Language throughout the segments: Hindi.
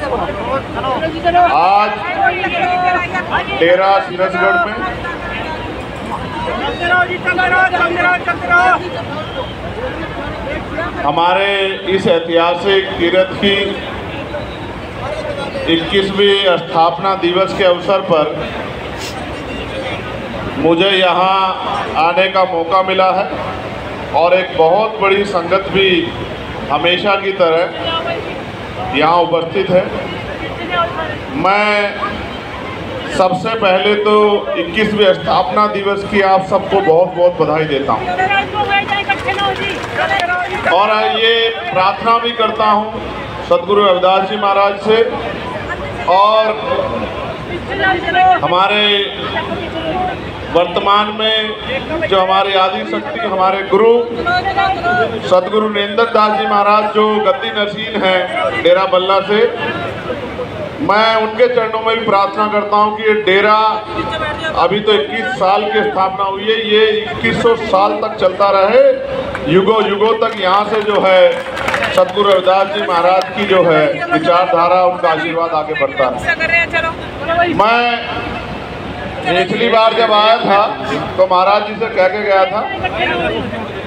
आज डेरा सिरसगढ़ में हमारे इस ऐतिहासिक तीर्थ की 21वीं स्थापना दिवस के अवसर पर मुझे यहाँ आने का मौका मिला है और एक बहुत बड़ी संगत भी हमेशा की तरह यहाँ उपस्थित है। मैं सबसे पहले तो 21वें स्थापना दिवस की आप सबको बहुत बहुत बधाई देता हूँ और ये प्रार्थना भी करता हूँ सदगुरु रविदास जी महाराज से और हमारे वर्तमान में जो हमारे आदि शक्ति हमारे गुरु सदगुरु नरेंद्र दास जी महाराज जो गद्दी नशीन हैं डेरा बल्ला से, मैं उनके चरणों में भी प्रार्थना करता हूं कि ये डेरा अभी तो 21 साल की स्थापना हुई है, ये 2100 साल तक चलता रहे, युगों युगों तक यहाँ से जो है सदगुरु रविदास जी महाराज की जो है विचारधारा, उनका आशीर्वाद आगे बढ़ता है। मैं पिछली बार जब आया था तो महाराज जी से कह के गया था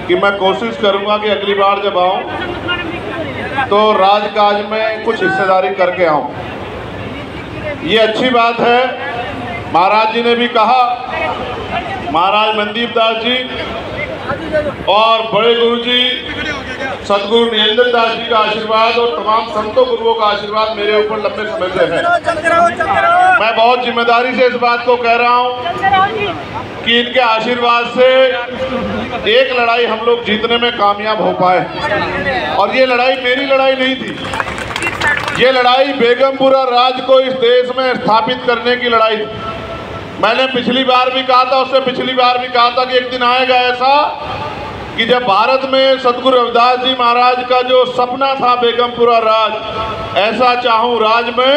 कि मैं कोशिश करूंगा कि अगली बार जब आऊं तो राजकाज में कुछ हिस्सेदारी करके आऊं। ये अच्छी बात है। महाराज जी ने भी कहा, महाराज मनदीप दास जी और बड़े गुरु जी सदगुरु नरेंद्र दास जी का आशीर्वाद और तमाम संतों गुरुओं का आशीर्वाद मेरे ऊपर लंबे समय से है। मैं बहुत जिम्मेदारी से इस बात को कह रहा हूं कि इनके आशीर्वाद से एक लड़ाई हम लोग जीतने में कामयाब हो पाए और ये लड़ाई मेरी लड़ाई नहीं थी, ये लड़ाई बेगमपुरा राज को इस देश में स्थापित करने की लड़ाई थी। मैंने पिछली बार भी कहा था, उससे पिछली बार भी कहा था कि एक दिन आएगा ऐसा कि जब भारत में सदगुरु रविदास जी महाराज का जो सपना था बेगमपुरा राज, ऐसा चाहूं राज में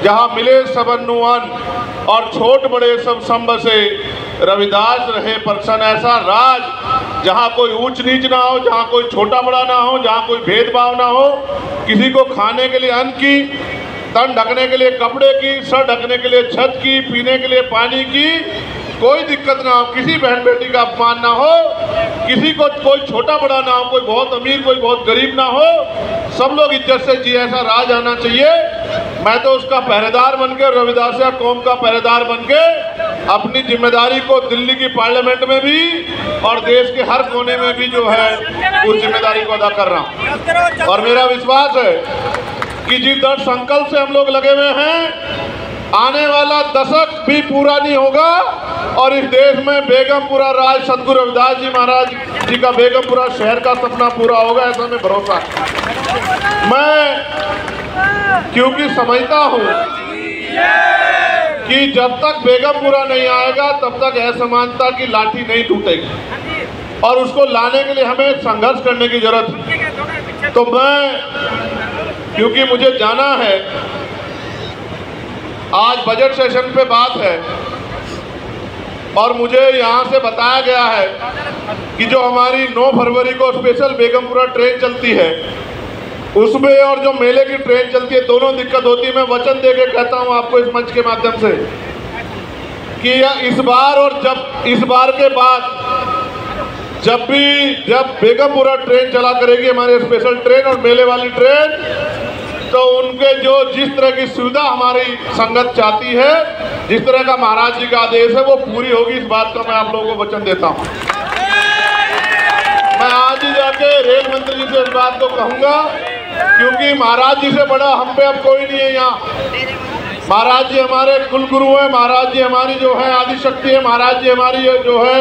जहां मिले सबन्नु अन्न और छोट बड़े सब संब से रविदास रहे प्रसन्न, ऐसा राज जहां कोई ऊंच नीच ना हो, जहां कोई छोटा बड़ा ना हो, जहां कोई भेदभाव ना हो, किसी को खाने के लिए अन्न की, तन ढकने के लिए कपड़े की, सर ढकने के लिए छत की, पीने के लिए पानी की कोई दिक्कत ना हो, किसी बहन बेटी का अपमान ना हो, किसी को कोई छोटा बड़ा ना हो, कोई बहुत अमीर कोई बहुत गरीब ना हो, सब लोग इज्जत से जिए, ऐसा राज आना चाहिए। मैं तो उसका पहरेदार बनके, रविदासिया कौम का पहरेदार बनके अपनी जिम्मेदारी को दिल्ली की पार्लियामेंट में भी और देश के हर कोने में भी जो है उस जिम्मेदारी को अदा कर रहा हूँ। और मेरा विश्वास है कि जिस दृढ़ संकल्प से हम लोग लगे हुए हैं, आने वाला दशक भी पूरा नहीं होगा और इस देश में बेगमपुरा राज सदगुरु रविदास जी महाराज जी का बेगमपुरा शहर का सपना पूरा होगा, ऐसा मैं भरोसा है। मैं क्योंकि समझता हूँ कि जब तक बेगमपुरा नहीं आएगा तब तक असमानता की लाठी नहीं टूटेगी और उसको लाने के लिए हमें संघर्ष करने की जरूरत है। तो मैं, क्योंकि मुझे जाना है, आज बजट सेशन पे बात है और मुझे यहाँ से बताया गया है कि जो हमारी 9 फरवरी को स्पेशल बेगमपुरा ट्रेन चलती है उसमें और जो मेले की ट्रेन चलती है, दोनों दिक्कत होती है। मैं वचन दे के कहता हूँ आपको इस मंच के माध्यम से कि इस बार और जब इस बार के बाद जब बेगमपुरा ट्रेन चला करेगी हमारी स्पेशल ट्रेन और मेले वाली ट्रेन, तो उनके जो जिस तरह की सुविधा हमारी संगत चाहती है, जिस तरह का महाराज जी का आदेश है, वो पूरी होगी। इस बात का मैं आप लोगों को वचन देता हूँ। मैं आज ही जाके रेल मंत्री जी से इस बात को कहूँगा, क्योंकि महाराज जी से बड़ा हम पे अब कोई नहीं है यहाँ। महाराज जी हमारे कुल गुरु हैं, महाराज जी हमारी जो है आदि शक्ति है, महाराज जी हमारी जो है